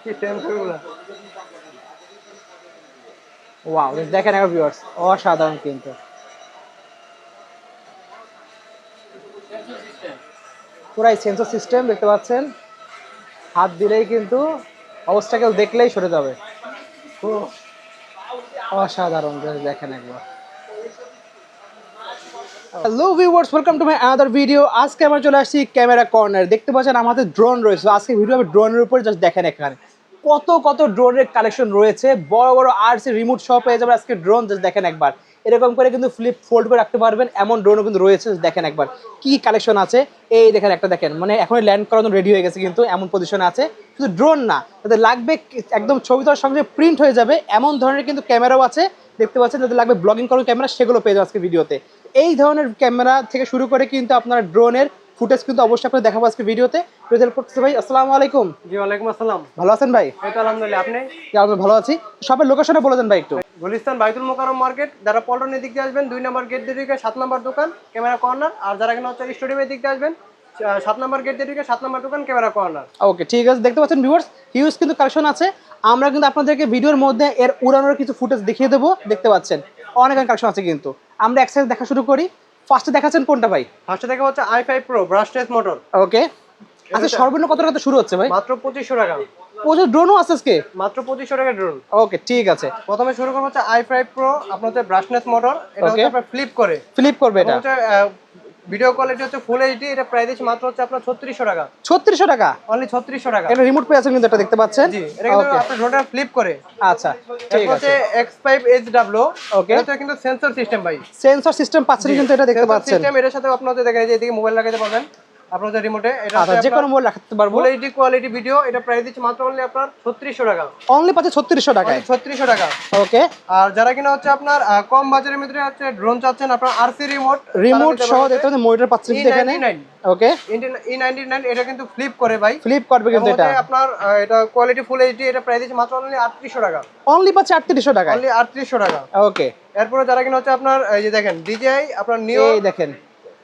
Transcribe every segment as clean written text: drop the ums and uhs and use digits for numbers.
কি সেন্সরগুলো। ওয়াও, দেখেন একবার ভিউয়ার্স, অসাধারণ কিন্তু। পুরাই সেন্সর সিস্টেম দেখতে পাচ্ছেন, হাত দিলেই কিন্তু অবস্টাকেল দেখলেই সরে যাবে। অসাধারণ, দেখেন একবার। Hello viewers, welcome to my another video. আজকে আমরা চলে আসছি ক্যামেরা কর্নার। দেখতে পাচ্ছেন আমাদের ড্রোন রয়েছে। আজকে ভিডিও হবে ড্রোনের উপর। জাস্ট দেখেন এখানে কত কত ড্রোনের কালেকশন রয়েছে। বড় বড় আরসি রিমোট সহ পেয়ে যাবেন আজকে ড্রোন। জাস্ট দেখেন একবার, এরকম করে কিন্তু ফ্লিপ ফোল্ড করে রাখতে পারবেন, এমন ড্রোনও কিন্তু রয়েছে। দেখেন একবার কি কালেকশন আছে। এই দেখেন একটা, দেখেন মানে এখনই ল্যান্ড করানো রেডি হয়ে গেছে, কিন্তু এমন পজিশনে আছে। শুধু ড্রোন না, তাদের লাগবে একদম ছবি তোলার সঙ্গে প্রিন্ট হয়ে যাবে এমন ধরনের কিন্তু ক্যামেরাও আছে। দেখতে পাচ্ছেন, যাদের লাগবে ব্লগিং করার ক্যামেরা, সেগুলো পেয়ে যাবে আজকে ভিডিওতে। এই ধরনের ক্যামেরা থেকে শুরু করে কিন্তু আপনার ড্রোনের ফুটেজ কিন্তু অবশ্যই আপনাকে দেখাবো আজকে ভিডিওতে। হেল্প করতেছে ভাই, আসসালামু আলাইকুম। জি ওয়ালাইকুম আসসালাম। ভালো আছেন ভাই? এই তো আলহামদুলিল্লাহ, আপনি? আমি ভালো আছি। সবের লোকেশনে বলে দেন ভাই একটু। গুলিস্তান বাইতুল মোকাররম মার্কেট, যারা পল্টনের দিক দিয়ে আসবেন 2 নম্বর গেট দিয়ে ঢুকে 7 নম্বর দোকান ক্যামেরা কর্নার। আর যারা কিনা হচ্ছে স্টেডিয়ামের দিক দিয়ে আসবেন 7 নম্বর গেট দিয়ে ঢুকে 7 নম্বর দোকান ক্যামেরা কর্নার। ওকে ঠিক আছে। দেখতে পাচ্ছেন ভিউয়ার্স, হিউজ কিন্তু কালেকশন আছে। আমরা কিন্তু আপনাদেরকে ভিডিওর মধ্যে এর উড়ানোর কিছু ফুটেজ দেখিয়ে দেবো। দেখতে পাচ্ছেন অনেক কালেকশন আছে কিন্তু। আমরা একসাথে দেখা শুরু করি। ফার্স্টে দেখাচ্ছেন কোনটা ভাই? ফার্স্টে দেখা হচ্ছে i5 Pro ব্রাশলেস মোটর। ওকে, আচ্ছা সর্বনিম্ন কত টাকা শুরু হচ্ছে ভাই? মাত্র 2500 টাকা। প্রচুর ড্রোনও আছে আজকে? মাত্র 2500 টাকা ড্রোন। ওকে ঠিক আছে। প্রথমে শুরু করব হচ্ছে i5 Pro, আপনার হচ্ছে ব্রাশলেস মোটর। এটা হচ্ছে আপনার ফ্লিপ করে, ফ্লিপ করবে এটা। হচ্ছে ভিডিও কোয়ালিটি হচ্ছে ফুল এইচডি। এটা প্রাইস দিচ্ছি মাত্র হচ্ছে আপনার 3600 টাকা। 3600 টাকা? অনলি 3600 টাকা। এটা রিমোট পেয়ে আছেন কিন্তু, এটা দেখতে পাচ্ছেন। জি, এটা কিন্তু আপনার ড্রোনটা ফ্লিপ করে। আচ্ছা ঠিক আছে। X5HW, ওকে, এটা কিন্তু সেন্সর সিস্টেম ভাই। সেন্সর সিস্টেম পাচ্ছেন কিন্তু, এটা দেখতে পাচ্ছেন। সিস্টেম এর সাথে আপনারা দেখেন যে এদিকে মোবাইল লাগাতে পারবেন আপনাদের রিমোটে। এটা আচ্ছা, যে কোনো মোবাইল রাখতে পারবো। Full HD quality video. এটা প্রাইস দিচ্ছি মাত্র অনলি আপনার 3600 টাকা। অনলি পাচ্ছে 3600 টাকায়? 3600 টাকা। ওকে, আর যারা কিনা হচ্ছে আপনার কম বাজারের মধ্যে হচ্ছে ড্রোন চাচ্ছেন, আপনার আরসি রিমোট সহ দেখতে পাচ্ছেন, মনিটর পাচ্ছেন কিন্তু এখানে। ওকে, E99 এটা কিন্তু ফ্লিপ করে ভাই। ফ্লিপ করবে কিন্তু এটা। আপনার এটা কোয়ালিটি ফুল এইচডি। এটা প্রাইস দিচ্ছি মাত্র অনলি 3800 টাকা। অনলি পাচ্ছে 3800 টাকায়? অনলি 3800 টাকা। ওকে, এরপরে যারা কিনা হচ্ছে আপনার এই যে দেখেন DJI আপনার নিও, এই দেখেন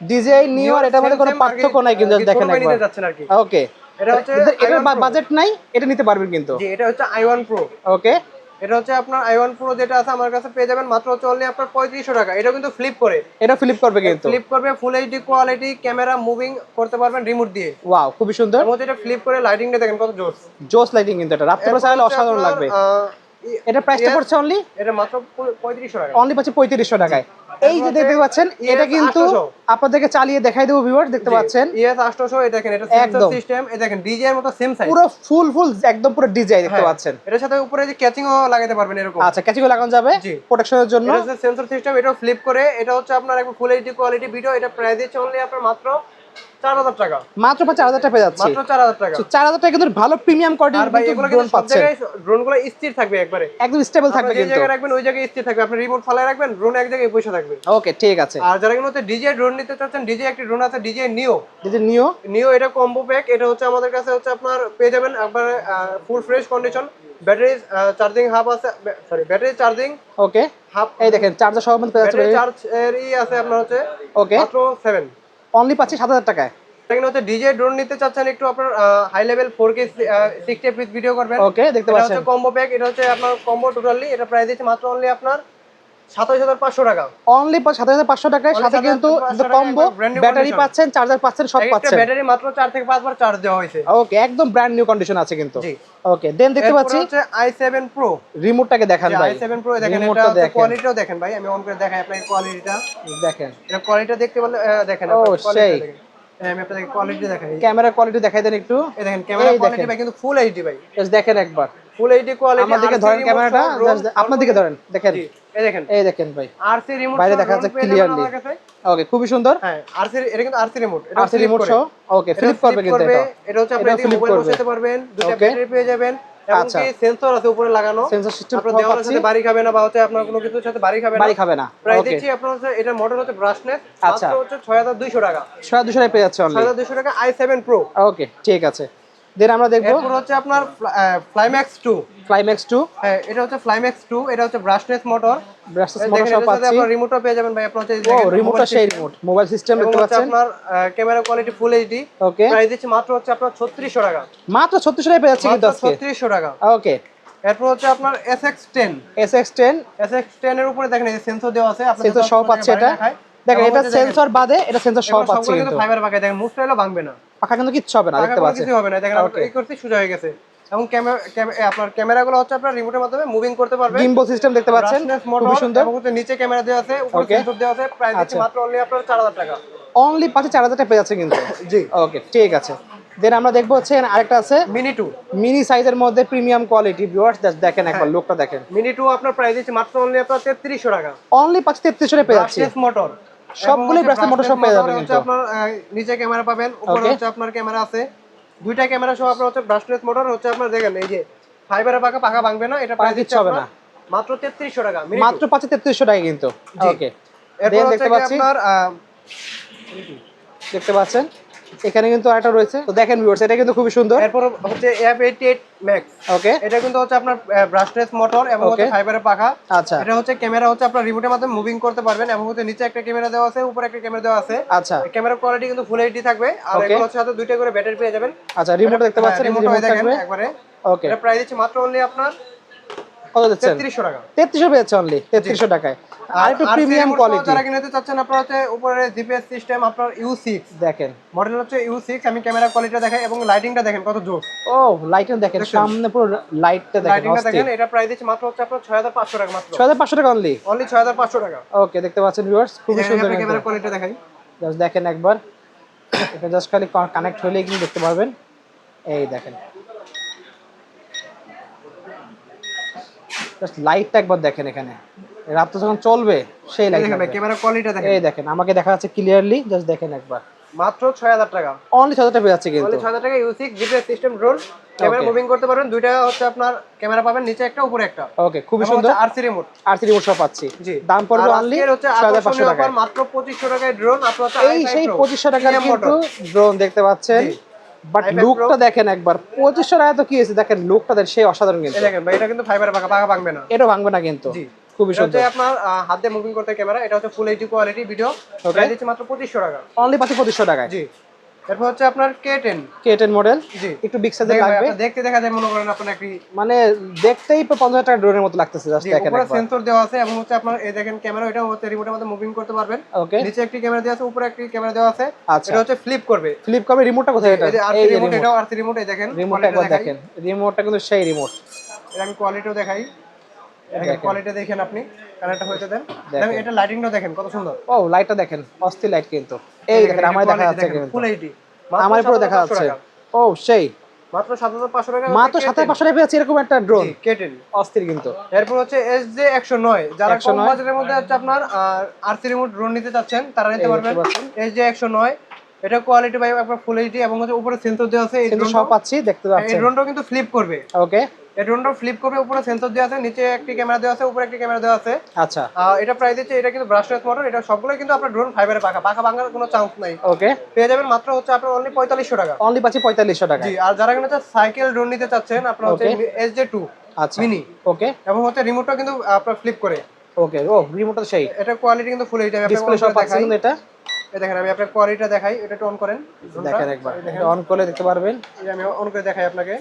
DJI নিও, আর এটার মধ্যে কোনো পার্থক্য নাই কিন্তু, দেখেন একবার। ওকে, এটা হচ্ছে এটার বাজেট নাই, এটা নিতে পারবেন কিন্তু। জি, এটা হচ্ছে i1 Pro। ওকে, এটা হচ্ছে আপনার i1 Pro যেটা আছে আমার কাছে পেয়ে যাবেন মাত্র হচ্ছে অনলি আপনার 3500 টাকা। এটা কিন্তু ফ্লিপ করে, এটা ফ্লিপ করবে কিন্তু। ফ্লিপ করবে, full HD quality, camera moving করতে পারবেন রিমোট দিয়ে। ওয়াও, খুবই সুন্দর। এবং এটা ফ্লিপ করে লাইটিংটা দেখেন কত জোস। জোস লাইটিং কিন্তু, এটা রাত্রে চালালে অসাধারণ লাগবে। এটা প্রাইসটা পড়ছে অনলি? এটা মাত্র 3500 টাকা। অনলি পাচ্ছে 3500 টাকায়। এই যে দেখতে পাচ্ছেন, এটা কিন্তু আপনাদেরকে চালিয়ে দেখাই দেবো ভিউয়ার। দেখতে পাচ্ছেন ES800, এই দেখেন এটা সেন্সর সিস্টেম। এই দেখেন DJI এর মতো সেম সাইজ, পুরো ফুল একদম পুরো DJI দেখতে পাচ্ছেন। এটার সাথে উপরে যে ক্যাচিংও লাগাতে পারবেন এরকম। আচ্ছা, ক্যাচিংও লাগানো যাবে প্রোটেকশনের জন্য। এটা হচ্ছে সেন্সর সিস্টেম, এটাও ফ্লিপ করে। এটা হচ্ছে আপনার একদম ফুল এইচডি কোয়ালিটি ভিডিও। এটা প্রাইস দিচ্ছে অনলি আপনার মাত্র 4000 টাকা। মাত্র 4000 টাকা পেয়ে যাচ্ছে। মাত্র 4000 টাকা। 4000 টাকা কিন্তু ভালো প্রিমিয়াম কোয়ালিটির ড্রোন পাচ্ছেন। ড্রোনগুলো স্থির থাকবে, একবারে একদম স্টেবল থাকবে কিন্তু। যে জায়গায় রাখবেন ওই জায়গায় স্থির থাকবে। আপনি রিমোট ফালায় রাখবেন, ড্রোন এক জায়গায় বসে থাকবে। ওকে ঠিক আছে। আর যারা কিন্তু DJI ড্রোন নিতে চাচ্ছেন, DJI একটি ড্রোন আছে DJI নিও। নিও এটা কম্বো প্যাক। এটা হচ্ছে আমাদের কাছে হচ্ছে আপনার পেয়ে যাবেন একবার full fresh condition. Battery charging hub আছে, সরি ব্যাটারি চার্জিং ওকে হাব। এই দেখেন চার্জার সহ পেয়ে যাচ্ছে। ব্যাটারি চার্জ এরই আছে আপনার হচ্ছে ওকে মাত্র 7। অনলি পাচ্ছি 7000 টাকায়। এখানে হচ্ছে DJI ড্রোন নিতে চাচ্ছেন, একটু আপনার high level 4K 60 fps video করবেন। ওকে, দেখতে পাচ্ছেন। এটা হচ্ছে কম্বো প্যাক। এটা হচ্ছে আপনার কম্বো টোটালি। এটা প্রাইস দিচ্ছে মাত্র অনলি আপনার 27500 টাকা। অনলি 7500 টাকায়। সাথে কিন্তু কম্বো ব্যাটারি পাচ্ছেন, চার্জার পাচ্ছেন, সব পাচ্ছেন। ব্যাটারি মাত্র 4 থেকে 5 বার চার্জ দেওয়া হয়েছে। ওকে, একদম ব্র্যান্ড নিউ কন্ডিশন আছে কিন্তু। জি ওকে, দেন দেখতে পাচ্ছি হচ্ছে i7 Pro। রিমোটটাকে দেখান ভাই। i7 Pro দেখেন, এটা কোয়ালিটিও দেখেন ভাই। আমি অন করে দেখাই আপনাকে কোয়ালিটিটা। দেখেন এটা কোয়ালিটিটা দেখতে বলে দেখেন ও সেই। আমি আপনাকে কোয়ালিটি দেখাই, ক্যামেরা কোয়ালিটি দেখাই দেন একটু। এই দেখেন ক্যামেরা কোয়ালিটি ভাই কিন্তু ফুল এইচডি ভাই। জাস্ট দেখেন একবার ফুল এইচডি কোয়ালিটি। আমাদেরকে ধরেন ক্যামেরাটা, আপনার দিকে ধরেন, দেখেন এই দেখেন ভাই, আরসি রিমোট বাইরে দেখা যাচ্ছে ক্লিয়ারলি। ওকে, খুবই সুন্দর। হ্যাঁ, আরসি, এটা কিন্তু আরসি রিমোট। এটা আরসি রিমোট সহ। ওকে, ফ্লিপ করবে কিন্তু এটা। এটা হচ্ছে আপনি মোবাইল বসাতে পারবেন, দুটো ব্যাটারি পেয়ে যাবেন। আচ্ছা, সেন্সর আছে উপরে লাগানো। সেন্সর সিস্টেম আপনার দেওয়ালের সাথে বাড়ি খাবে না, বা হচ্ছে আপনার কোনো কিছুর সাথে বাড়ি খাবে না। প্রাইস দিচ্ছি আপনার হচ্ছে, এটা মডেল হচ্ছে ব্রাশনেস। আচ্ছা, মাত্র হচ্ছে 6200 টাকা। 6200 টাকা পেয়ে যাচ্ছে অনলি। 6200 টাকা i7 Pro। ওকে ঠিক আছে। দেন আমরা দেখব এরপর হচ্ছে আপনার ফ্লাইম্যাক্স 2। ফ্লাইম্যাক্স 2 হ্যাঁ এটা হচ্ছে ফ্লাইম্যাক্স 2, এটা হচ্ছে ব্রাশলেস মোটর। ব্রাশলেস মোটর সহ দেখেন এটার সাথে পাচ্ছি। আপনার রিমোটও পেয়ে যাবেন ভাই, আপনার হচ্ছে ও রিমোটটা সেই রিমোট, মোবাইল সিস্টেম এবং দেখতে হচ্ছে পাচ্ছেন। আপনার ক্যামেরা কোয়ালিটি ফুল এইচডি। ওকে, প্রাইস দিচ্ছি মাত্র হচ্ছে আপনার 3600 টাকা। মাত্র 36 টাকায় পেয়ে যাচ্ছে কিন্তু মাত্র আজকে। 3600 টাকা। ওকে, এরপর হচ্ছে আপনার SX10। SX10 SX10 এর উপরে দেখেন এই সেন্সর দেওয়া আছে, আপনার সেন্সর সহ পাচ্ছে এটা। দেখেন এটা সেন্সর বাদে এটা সেন্সর সহ পাচ্ছে কিন্তু কিন্তু। ফাইবার পাকা, দেখেন মুভ চাইলেও ভাঙবে না, পাখা কিন্তু কিচ্ছু হবে না, দেখতে পাকা পাচ্ছেন কিছু হবে না। দেখেন আমরা এই করতে সোজা হয়ে গেছে। এবং আপনার ক্যামেরাগুলো হচ্ছে আপনার রিমোটের মাধ্যমে মুভিং করতে পারবেন। গিম্বল সিস্টেম দেখতে পাচ্ছেন, খুবই সুন্দর। এবং হচ্ছে নিচে ক্যামেরা দেওয়া আছে, উপরে সেন্সর দেওয়া আছে। প্রাইস দিচ্ছি মাত্র অনলি আপনার 4000 টাকা। অনলি পাচ্ছে 4000 টাকা পেয়ে যাচ্ছে কিন্তু। জি ওকে ঠিক আছে। দেন আমরা দেখবো হচ্ছে এখানে আরেকটা আছে মিনি 2। মিনি সাইজের মধ্যে প্রিমিয়াম কোয়ালিটি। ভিউয়ার্স দেখেন একবার লুকটা দেখেন। মিনি 2 আপনার প্রাইস দিচ্ছি মাত্র অনলি আপনার 3300 টাকা। অনলি পাচ্ছে 3300 টাকা পেয়ে যাচ্ছে। ব্রাশলেস মোটর, সবগুলোই ব্রাশলেস মোটর সব পেয়ে যাবেন হচ্ছে কিন্তু। আপনার নিচে ক্যামেরা পাবেন, উপরে হচ্ছে আপনার ক্যামেরা আছে। দুইটা ক্যামেরা সহ আপনার হচ্ছে ব্রাশলেস মোটর হচ্ছে আপনার দেখেন এই যে ফাইবারের পাকা ভাঙবে না। এটা প্রাইস দিচ্ছি হবে না, মাত্র 3300 টাকা। মাত্র পাচ্ছে 3300 টাকা কিন্তু। ওকে, এরপর দেখতে পাচ্ছি আপনার দেখতে পাচ্ছেন এখানে কিন্তু আরেকটা রয়েছে। তো দেখেন ভিউয়ার্স এটা কিন্তু খুবই সুন্দর। এরপর হচ্ছে F88 Max। ওকে, এটা কিন্তু হচ্ছে আপনার ব্রাশলেস মোটর এবং হচ্ছে ফাইবারের পাখা। আচ্ছা, এটা হচ্ছে ক্যামেরা হচ্ছে আপনার রিমোটের মাধ্যমে মুভিং করতে পারবেন এবং হচ্ছে নিচে একটা ক্যামেরা দেওয়া আছে, উপরে একটা ক্যামেরা দেওয়া আছে। আচ্ছা, ক্যামেরার কোয়ালিটি কিন্তু ফুল এইচডি থাকবে। আর এগুলো হচ্ছে সাথে দুইটা করে ব্যাটারি পেয়ে যাবেন। আচ্ছা, রিমোট দেখতে পাচ্ছেন, রিমোট থাকবে একবারে। ওকে, এটা প্রাইস দিচ্ছি মাত্র অনলি আপনার কত দিচ্ছেন? 3300 টাকা। 3300 পেয়েছে অনলি 3300 টাকায়। আর একটু প্রিমিয়াম কোয়ালিটি যারা কিনতে চাচ্ছেন আপনারা হচ্ছে উপরে জিপিএস সিস্টেম আপনার U6 দেখেন, মডেল হচ্ছে U6। আমি ক্যামেরা কোয়ালিটিটা দেখাই এবং লাইটিংটা দেখেন কত জোর। ও লাইটিং দেখেন, সামনে পুরো লাইটটা দেখেন, লাইটিংটা দেখেন। এটা প্রাইস দিচ্ছি মাত্র হচ্ছে আপনার 6500 টাকা। মাত্র 6500 টাকা অনলি 6500 টাকা। ওকে, দেখতে পাচ্ছেন ভিউয়ার্স খুবই সুন্দর ক্যামেরা কোয়ালিটিটা দেখাই। জাস্ট দেখেন একবার, এটা জাস্ট খালি কানেক্ট হলেই কিন্তু দেখতে পারবেন। এই দেখেন জাস্ট লাইটটা একবার দেখেন, এখানে রাতে যখন চলবে সেই লাইট দেখেন ভাই ক্যামেরা কোয়ালিটিটা দেখেন। এই দেখেন, আমাকে দেখা যাচ্ছে ক্লিয়ারলি, জাস্ট দেখেন একবার। মাত্র 6000 টাকা। অনলি 6000 টাকা পেয়ে যাচ্ছে কিন্তু। অনলি 6000 টাকা U6 GPS system drone. Camera moving করতে পারবেন। দুইটা হচ্ছে আপনার ক্যামেরা পাবেন, নিচে একটা উপরে একটা। ওকে, খুবই সুন্দর। RC রিমোট, RC রিমোট সব পাচ্ছি। জি দাম পড়বে অনলি 6500 টাকা। মাত্র 2500 টাকায় ড্রোন। আপনারা এই সেই 2500 টাকার কিন্তু ড্রোন দেখতে পাচ্ছেন। বাট লুকটা দেখেন একবার, 2500 টাকা তো কি আছে, দেখেন লুকটা দেখেন সেই অসাধারণ কিন্তু। এই দেখেন ভাই এটা কিন্তু ফাইবারের পাকা ভাঙবে না। এটা ভাঙবে না কিন্তু। জি, খুবই সুন্দর। এটা আপনার হাত দিয়ে মুভিং করতে ক্যামেরা। এটা হচ্ছে full HD quality video. Price দিচ্ছি মাত্র 2500 টাকা। অনলি 2500 টাকায়। জি। এরপর হচ্ছে আপনার K10 মডেল। জি, একটু বিগ সাইজের লাগবে। দেখতে দেখা যায় মনে করেন আপনার একটি মানে দেখতেই 5000 টাকা ড্রোনের মতো লাগতেছে, জাস্ট দেখেন উপরে একবার। সেন্সর দেওয়া আছে এবং হচ্ছে আপনার এই দেখেন ক্যামেরা, এটা হচ্ছে রিমোটের মধ্যে মুভিং করতে পারবেন। ওকে, নিচে একটি ক্যামেরা দেওয়া আছে, উপরে একটি ক্যামেরা দেওয়া আছে। আচ্ছা, এটা হচ্ছে ফ্লিপ করবে। ফ্লিপ করবে। রিমোটটা কোথায়? এটা এই রিমোট, এটাও আরসি রিমোট। এই দেখেন রিমোটটা একবার দেখেন, রিমোটটা কিন্তু সেই রিমোট। এর আমি কোয়ালিটিও দেখাই। দেখেন কোয়ালিটি দেখেন আপনি, কানেক্টটা হইতে দেন। দেখেন এটা লাইটিংটা দেখেন কত সুন্দর। ও লাইটটা দেখেন, অস্থির লাইট কিন্তু। এই দেখেন আমার দেখা যাচ্ছে কিন্তু, ফুল এইচডি আমার পুরো দেখা যাচ্ছে। ও সেই মাত্র 7500 টাকা। মাত্র 7500 টাকা পেয়েছি এরকম একটা ড্রোন। K10 অস্থির কিন্তু। এরপর হচ্ছে SJ109, যারা কম বাজেটের মধ্যে হচ্ছে আপনার আরসি রিমোট ড্রোন নিতে চাচ্ছেন তারা নিতে পারবেন। SJ109 এটা কোয়ালিটি ভাই আপনার ফুল এইচডি এবং হচ্ছে উপরে সেন্সর দেওয়া আছে। এই কিন্তু সব পাচ্ছি, দেখতে পাচ্ছেন। এই ড্রোনটাও কিন্তু ফ্লিপ করবে। ওকে, এই ড্রোনটা ফ্লিপ করবে, উপরে সেন্সর দেওয়া আছে, নিচে একটি ক্যামেরা দেওয়া আছে, উপরে একটি ক্যামেরা দেওয়া আছে। আচ্ছা, এটা প্রাইস দিচ্ছে, এটা কিন্তু ব্রাশলেস মোটর। এটা সবগুলোই কিন্তু আপনার ড্রোন ফাইবারের পাকা ভাঙার কোনো চান্স নাই। ওকে, পেয়ে যাবেন মাত্র হচ্ছে আপনার অনলি 4500 টাকা। অনলি পাচ্ছি 4500 টাকা। জি, আর যারা কিন্তু সাইকেল ড্রোন নিতে চাচ্ছেন আপনারা হচ্ছে SJ2 আচ্ছা মিনি। ওকে, এবং হচ্ছে রিমোটটা কিন্তু আপনার ফ্লিপ করে। ওকে, ও রিমোটটা সেই। এটা কোয়ালিটি কিন্তু ফুল এইচডি। ডিসপ্লে সব পাচ্ছি কিন্তু এটা। এই দেখেন আমি আপনাকে কোয়ালিটিটা দেখাই। এটা অন করেন, দেখেন একবার, এটা অন করলে দেখতে পারবেন। এই আমি অন করে দেখাই আপনাকে।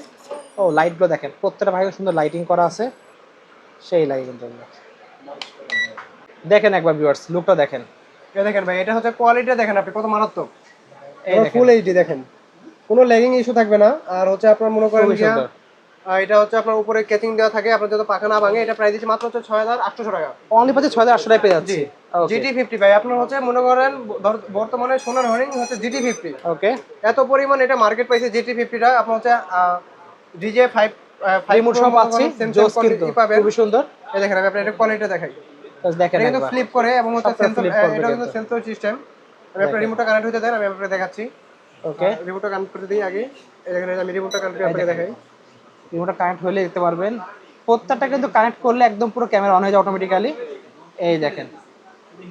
ও লাইটগুলো দেখেন, প্রত্যেকটা ভাই সুন্দর লাইটিং করা আছে, সেই লাগে কিন্তু। দেখেন একবার ভিউয়ার্স, লুকটা দেখেন। এই দেখেন ভাই, এটা হচ্ছে কোয়ালিটিটা দেখেন আপনি কত মারাত্মক। এই দেখেন ফুল এইচডি দেখেন, কোনো ল্যাগিং ইস্যু থাকবে না। আর হচ্ছে আপনার মনে করেন এটা হচ্ছে আপনার উপরে কেচিং দেওয়া থাকে, আপনার যত পাখা না ভাঙে। এটা প্রাইস দিচ্ছে মাত্র হচ্ছে 6800 টাকা। অনলি পাচ্ছি 6800 টাকা পেয়ে যাচ্ছে। GT50 ভাই, আপনার হচ্ছে মনে করেন বর্তমানে সোনার হরিণ হচ্ছে GT50। ওকে, এত পরিমাণ এটা মার্কেট পাইছে GT50টা। আপনার হচ্ছে DJ5 রিমোট সহ পাচ্ছি, জোস কিন্তু খুবই সুন্দর। এই দেখেন আমি আপনাদের এটা কোয়ালিটিটা দেখাই। দেখেন এটা কিন্তু ফ্লিপ করে এবং হচ্ছে সেন্সর, এটা কিন্তু কিন্তু সেন্সর সিস্টেম। আমি আপনার রিমোটটা কানেক্ট হতে দেন, আমি আপনাদের দেখাচ্ছি। ওকে, রিমোটটা কানেক্ট করে দিই আগে। এই দেখেন আমি রিমোটটা কানেক্ট করে আপনাদের দেখাই। রিমোটটা কানেক্ট হলে দেখতে পারবেন, প্রত্যেকটা কিন্তু কানেক্ট করলে একদম পুরো ক্যামেরা অন হয়ে যায় অটোমেটিক্যালি। এই দেখেন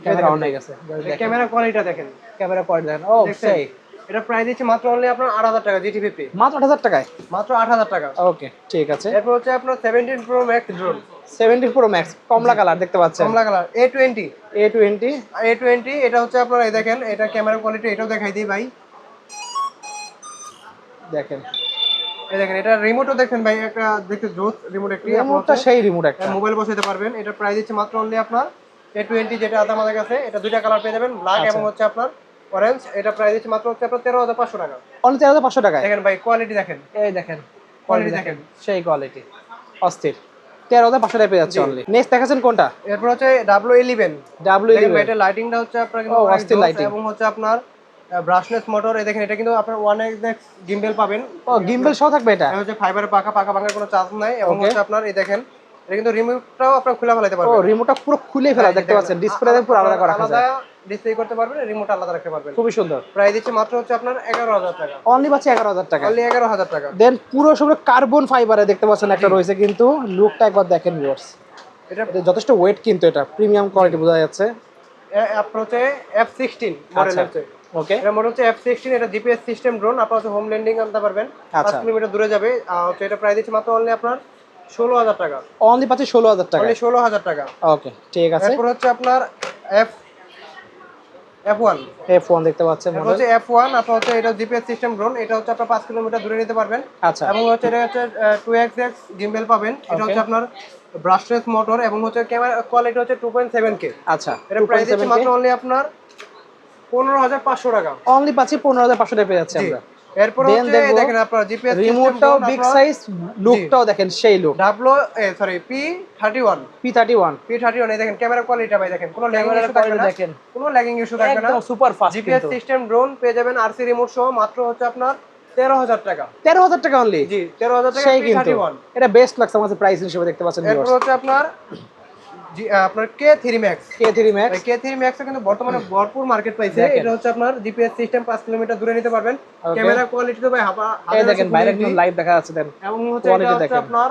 ক্যামেরা অন হয়ে গেছে। ক্যামেরা কোয়ালিটিটা দেখেন, ক্যামেরা কোয়ালিটি দেখেন। ও সেই এটা প্রাইস দিচ্ছি মাত্র অনলি আপনার 8000 টাকা GT50 মাত্র 8000 টাকায়, মাত্র 8000 টাকা। ওকে ঠিক আছে। এরপর হচ্ছে আপনার 17 Pro Max drone, 17 Pro Max কমলা কালার দেখতে পাচ্ছেন, কমলা কালার A20 A20 A20 এটা হচ্ছে আপনার এই দেখেন, এটা ক্যামেরা কোয়ালিটি এটাও দেখাই দিই ভাই। দেখেন, এই দেখেন এটা রিমোটও দেখেন ভাই, একটা দেখতে জোস রিমোট, একটি রিমোটটা সেই রিমোট একটা, মোবাইল বসাতে পারবেন। এটা প্রাইস দিচ্ছে মাত্র অনলি আপনার A20 যেটা আছে আমাদের কাছে, এটা দুইটা কালার পেয়ে যাবেন, ব্ল্যাক এবং হচ্ছে আপনার অরেঞ্জ। এটা প্রাইস দিচ্ছে মাত্র হচ্ছে আপনার 13500 টাকা, অনলি 13500 টাকায়। দেখেন ভাই কোয়ালিটি দেখেন, এই দেখেন কোয়ালিটি দেখেন, সেই কোয়ালিটি অস্থির, 13500 টাকায় পেয়ে যাচ্ছে অনলি। নেক্সট দেখাচ্ছেন কোনটা? এরপর হচ্ছে W11 W11 এটা লাইটিংটা হচ্ছে আপনার কিন্তু ও অনেক অস্থির জোস, লাইটিং এবং হচ্ছে আপনার ব্রাশলেস মোটর। এই দেখেন এটা কিন্তু আপনার 1x গিম্বেল পাবেন, ও গিম্বল সহ থাকবে এটা, এটা হচ্ছে ফাইবারের পাকা ভাঙার কোনো চান্স নাই। এবং হচ্ছে আপনার এই দেখেন এটা কিন্তু রিমোটটাও আপনার খুলে ফেলাতে ও পারবেন, রিমোটটা পুরো খুলে ফেলা দেখতে পাচ্ছেন, ডিসপ্লে পুরো আলাদা করা আলাদা যায়, ডিসপ্লে করতে পারবেন, রিমোট আলাদা রাখতে পারবেন। খুবই সুন্দর। প্রাইস দিচ্ছে মাত্র হচ্ছে আপনার 11000 টাকা, অনলি পাচ্ছে 11000 টাকা, অনলি 11000 টাকা। দেন পুরো সব কার্বন ফাইবারে দেখতে পাচ্ছেন একটা রয়েছে, কিন্তু লুকটা একবার দেখেন ভিউয়ার্স, এটা এটা যথেষ্ট ওয়েট, কিন্তু এটা প্রিমিয়াম কোয়ালিটি বোঝা যাচ্ছে। আপনার হচ্ছে F16 মডেল আচ্ছা, হচ্ছে, ওকে এটা মডেল হচ্ছে F16, এটা জিপিএস সিস্টেম ড্রোন, আপনার হচ্ছে হোম ল্যান্ডিং আনতে পারবেন, 5 আচ্ছা, কিলোমিটার দূরে যাবে। হচ্ছে এটা প্রাইস দিচ্ছে মাত্র অনলি আপনার 16000 টাকা, অনলি পাচ্ছে 16000 টাকা, অনলি 16000 টাকা। ওকে ঠিক আছে। এরপর হচ্ছে আপনার F1 F1 দেখতে পাচ্ছেন এটা মডেল, হচ্ছে F1, আপনার হচ্ছে এটা জিপিএস সিস্টেম ড্রোন, এটা হচ্ছে আপনার 5 কিলোমিটার দূরে নিতে পারবেন। আচ্ছা এবং হচ্ছে এটা হচ্ছে 2xx গিম্বেল পাবেন, এটা হচ্ছে আপনার ব্রাশলেস মোটর, এবং হচ্ছে ক্যামেরা কোয়ালিটি হচ্ছে 2.7K। আচ্ছা, এটা প্রাইস দিচ্ছে মাত্র অনলি আপনার 15500 টাকা, অনলি পাচ্ছি 15500 টাকা পেয়ে যাচ্ছে আমরা। এরপর Then হচ্ছে দেখবো দেখেন আপনার জিপিএস রিমোটটাও বিগ সাইজ, লুকটাও দেখেন সেই লুক, P31 P31 P31 এই দেখেন ক্যামেরা কোয়ালিটি ভাই, দেখেন কোনো ল্যাগিং ইস্যু থাকবে না, দেখেন কোনো ল্যাগিং ইস্যু থাকবে না, একদম super fast, GPS system drone পেয়ে যাবেন আরসি রিমোট সহ, মাত্র হচ্ছে আপনার 13000 টাকা, 13000 টাকা অনলি, জি 13000 টাকা সেই কিন্তু P31। এটা বেস্ট লাগছে আমাদের প্রাইস হিসেবে দেখতে পাচ্ছেন এরপর ভিউয়ার্স। হচ্ছে আপনার আপনার K3 Max, K3 Max K3 Max কিন্তু বর্তমানে ভরপুর মার্কেট পাইছে। এটা হচ্ছে আপনার জিপিএস সিস্টেম 5 কিলোমিটার দূরে নিতে পারবেন, ক্যামেরা কোয়ালিটি তো ভাই এই দেখেন বাইরে একদম লাইভ দেখা যাচ্ছে, দেন এবং হচ্ছে এটা হচ্ছে আপনার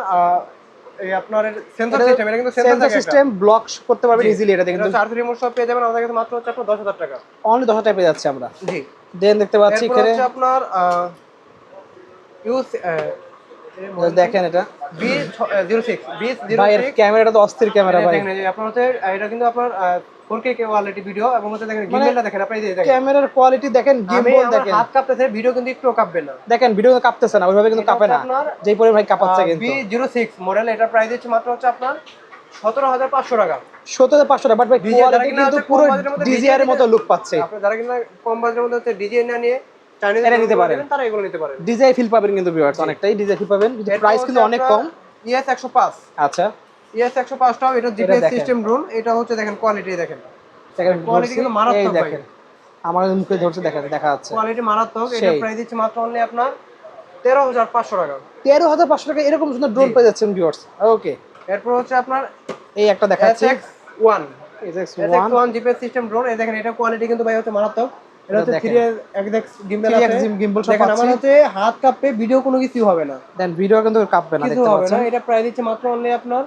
এই আপনার সেন্সর সিস্টেম, এটা কিন্তু সেন্সর সিস্টেম ব্লক করতে পারবেন ইজিলি, এটা কিন্তু চার্জ রিমোট সব পেয়ে যাবেন আমাদের কাছে, মাত্র হচ্ছে আপনার 10000 টাকা, অনলি 10000 টাকা পেয়ে যাচ্ছে আমরা। জি দেন দেখতে পাচ্ছি এরপর এখানে হচ্ছে আপনার ইউজ দেখেন এটা B06 ভাই, এর ক্যামেরাটা তো অস্থির ক্যামেরা ভাই, দেখেন এই আপনার হচ্ছে এটা কিন্তু আপনার 4K কোয়ালিটি ভিডিও, এবং হচ্ছে দেখেন গিম্বলটা দেখেন, আপনি দেখেন ক্যামেরার কোয়ালিটি দেখেন, গিম্বল দেখেন, হাত কাঁপতেছে, ভিডিও কিন্তু একটু কাঁপবে না, দেখেন ভিডিও কাঁপতেছে না ওইভাবে, কিন্তু কাঁপে না যেই পরে ভাই কাঁপাচ্ছে। কিন্তু B06 মডেল, এটা প্রাইস হচ্ছে মাত্র হচ্ছে আপনার 17500 টাকা, 17500 টাকা, বাট ভাই কোয়ালিটি কিন্তু পুরো ডিজিআর এর মতো লুক পাচ্ছে। আপনারা যারা কিনা কম বাজেটের মধ্যে হচ্ছে ডিজাইন না নিয়ে চাইনিজ এটা নিতে পারেন, তারা এগুলো নিতে পারেন, ডিজাই ফিল পাবেন কিন্তু ভিউয়ার্স, অনেকটাই ডিজাই ফিল পাবেন, কিন্তু প্রাইস কিন্তু অনেক কম। ES 105, আচ্ছা ES 105 টাও এটা জিপিএস সিস্টেম ড্রোন, এটা হচ্ছে দেখেন কোয়ালিটি দেখেন, দেখেন কোয়ালিটি কিন্তু মারাত্মক ভাই, দেখেন আমার মুখে ধরছে, দেখেন দেখা যাচ্ছে কোয়ালিটি মারাত্মক। এটা প্রাইস দিচ্ছে মাত্র অনলি আপনার 13500 টাকা, 13500 টাকা এরকম সুন্দর ড্রোন পেয়ে যাচ্ছেন ভিউয়ার্স। ওকে এরপর হচ্ছে আপনার এই একটা দেখাচ্ছি, SX1 SX1 GPS system drone, এই দেখেন এটা কোয়ালিটি কিন্তু ভাই হচ্ছে মারাত্মক, এটা হচ্ছে 3x গিম্বল আছে, গিম্বল সব দেখেন আমার আছে, হচ্ছে হাত কাঁপবে, ভিডিও কোনো কিছু হবে না, দেন ভিডিও কিন্তু কাঁপবে না, কিছু দেখতে হবে না। পাচ্ছেন এটা প্রাইস দিচ্ছে মাত্র অনলি আপনার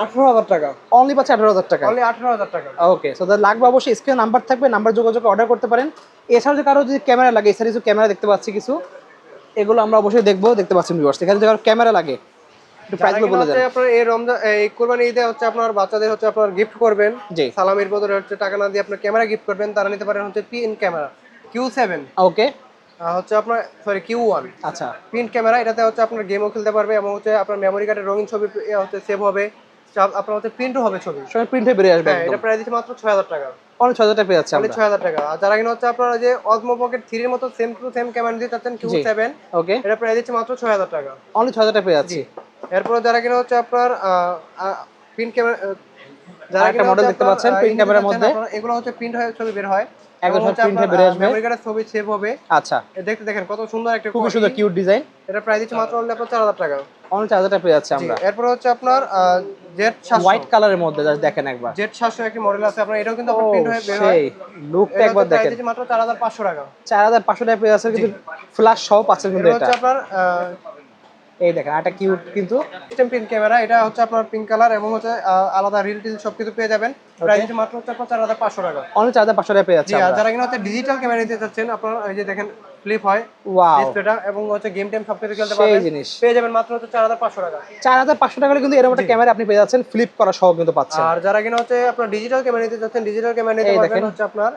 18000 টাকা, অনলি পাচ্ছে 18000 টাকা, অনলি 18000 টাকা। ওকে সো লাগবে অবশ্যই স্ক্রিনে নাম্বার থাকবে, নাম্বার যোগাযোগ অর্ডার করতে পারেন। এছাড়াও যে কারো যদি ক্যামেরা লাগে, এছাড়া কিছু ক্যামেরা দেখতে পাচ্ছি কিছু, এগুলো আমরা অবশ্যই দেখতে পাচ্ছি ভিউয়ার্স। এখানে যদি কারো ক্যামেরা লাগে একটু প্রাইসগুলো বলে দেন। আপনার এই রমজান এই কুরবানি ঈদে হচ্ছে আপনার বাচ্চাদের হচ্ছে আপনার গিফট করবেন, জি সালামির বদলে হচ্ছে টাকা না দিয়ে আপনার ক্যামেরা গিফট করবেন, তারা নিতে পারেন হচ্ছে পিন ক্যামেরা Q7, ওকে হচ্ছে আপনার Q1 আচ্ছা, পিন ক্যামেরা, এটাতে হচ্ছে আপনার গেমও খেলতে পারবে, এবং হচ্ছে আপনার মেমোরি কার্ডের রঙিন ছবি হচ্ছে সেভ হবে, আপনার হচ্ছে প্রিন্টও হবে ছবি, সবাই প্রিন্টে বেরিয়ে আসবে হ্যাঁ। এটা প্রাইস দিচ্ছে মাত্র 6000 টাকা, অনলি 6000 টাকা পেয়ে যাচ্ছে অনলি আমরা, 6000 টাকা। আর যারা কিনা হচ্ছে আপনারা যে Osmo Pocket 3 এর মতো সেম টু সেম ক্যামেরা দিতে চাচ্ছেন Q7, ওকে এটা প্রাইস দিচ্ছে মাত্র 6000 টাকা, অনলি 6000 টাকা পেয়ে যাচ্ছি। এরপর যারা কিনা হচ্ছে আপনার পিন ক্যামেরা, যারা একটা মডেল দেখতে পাচ্ছেন প্রিন্ট ক্যামেরার মধ্যে, এগুলো হচ্ছে প্রিন্ট হয়ে ছবি বের হয়, একদম প্রিন্ট হয়ে বেরিয়ে আসবে, মেমোরি কার্ডের ছবি সেভ হবে। আচ্ছা দেখতে দেখেন কত সুন্দর একটা, খুব সুন্দর কিউট ডিজাইন, এটা প্রাইস দিচ্ছে মাত্র অনলি আপনার 4000 টাকা, অনলি 4000 টাকা পেয়ে যাচ্ছে আমরা। এরপর হচ্ছে আপনার Z700 হোয়াইট কালারের মধ্যে জাস্ট দেখেন একবার, Z700 একটি মডেল আছে আপনার, এটাও কিন্তু আপনার প্রিন্ট হয়ে বের হয়, সেই লুকটা একবার দেখেন, দিচ্ছে মাত্র 4500 টাকা, 4500 টাকা পেয়ে যাচ্ছে, কিন্তু ফ্ল্যাশ সহ পাচ্ছেন কিন্তু এটা এটা হচ্ছে আপনার এই দেখেন একটা কিউট কিন্তু সিস্টেম পিন ক্যামেরা, এটা হচ্ছে আপনার পিঙ্ক কালার, এবং হচ্ছে আলাদা রিল টিল সবকিছু পেয়ে যাবেন, প্রাইস দিচ্ছে মাত্র হচ্ছে আপনার 4500 টাকা, অনলি 4500 টাকা পেয়ে যাচ্ছে জি। আর আমরা। যারা কিনা হচ্ছে ডিজিটাল ক্যামেরা নিতে চাচ্ছেন, আপনারা এই যে দেখেন ফ্লিপ হয় ওয়াও ডিসপ্লেটা, এবং হচ্ছে গেম টাইম সবকিছু খেলতে সেই পারবেন। জিনিস পেয়ে যাবেন মাত্র হচ্ছে 4500 টাকা। 4500 টাকা কিন্তু এরকম একটা ক্যামেরা আপনি পেয়ে যাচ্ছেন, ফ্লিপ করা সহ কিন্তু পাচ্ছেন। আর যারা কিনা হচ্ছে আপনার ডিজিটাল ক্যামেরা নিতে চাচ্ছেন, ডিজিটাল ক্যামেরা নিতে এই পারবেন দেখেন। হচ্ছে আপনার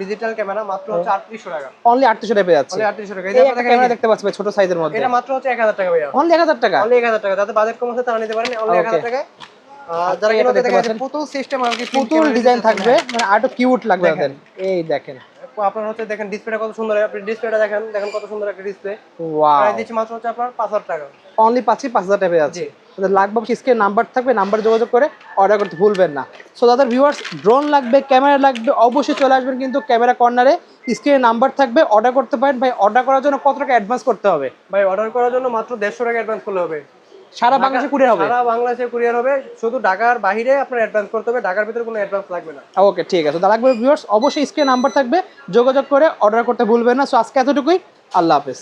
ডিজিটাল ক্যামেরা মাত্র হচ্ছে 3800 টাকা। অনলি 3800 টাকা পেয়ে যাচ্ছে। অনলি 3800 টাকা। এই একটা ক্যামেরা দেখতে পাচ্ছি ভাই ছোট সাইজের মধ্যে, এটা মাত্র হচ্ছে 1000 টাকা ভাইয়া। অনলি 1000 টাকা। অনলি 1000 টাকা। যাদের বাজেট কম আছে তারা নিতে পারেন অনলি 1000 টাকায়। আর যারা কিনা দেখতে পাচ্ছেন পুতুল সিস্টেম আর কি, পুতুল ডিজাইন থাকবে, মানে আরো কিউট লাগবে আপনাদের। এই দেখেন আপনার হচ্ছে দেখেন ডিসপ্লেটা কত সুন্দর, আপনি ডিসপ্লেটা দেখেন কত সুন্দর একটা ডিসপ্লে। ওয়াও, প্রাইস দিচ্ছি মাত্র হচ্ছে আপনার 5000 টাকা। অনলি পাচ্ছি 5000 টাকা পেয়ে যাচ্ছে। লাগবে স্ক্রিনে নাম্বার থাকবে, নাম্বার যোগাযোগ করে অর্ডার করতে ভুলবেন না। সো দাদার ভিউয়ার্স, ড্রোন লাগবে, ক্যামেরা লাগবে, অবশ্যই চলে আসবেন কিন্তু ক্যামেরা কর্নারে, স্ক্রিনে নাম্বার থাকবে, অর্ডার করতে পারেন। ভাই অর্ডার করার জন্য কত টাকা অ্যাডভান্স করতে হবে? ভাই অর্ডার করার জন্য মাত্র 150 টাকা অ্যাডভান্স করলে হবে। সারা বাংলাদেশে কুরিয়ার হবে? সারা বাংলাদেশে কুরিয়ার হবে, শুধু ঢাকার বাইরে আপনার অ্যাডভান্স করতে হবে, ঢাকার ভিতরে কোনো অ্যাডভান্স লাগবে না। ওকে ঠিক আছে, তাহলে লাগবে ভিউয়ার্স অবশ্যই স্ক্রিনে নাম্বার থাকবে, যোগাযোগ করে অর্ডার করতে ভুলবেন না। সো আজকে এতটুকুই, আল্লাহ হাফেজ।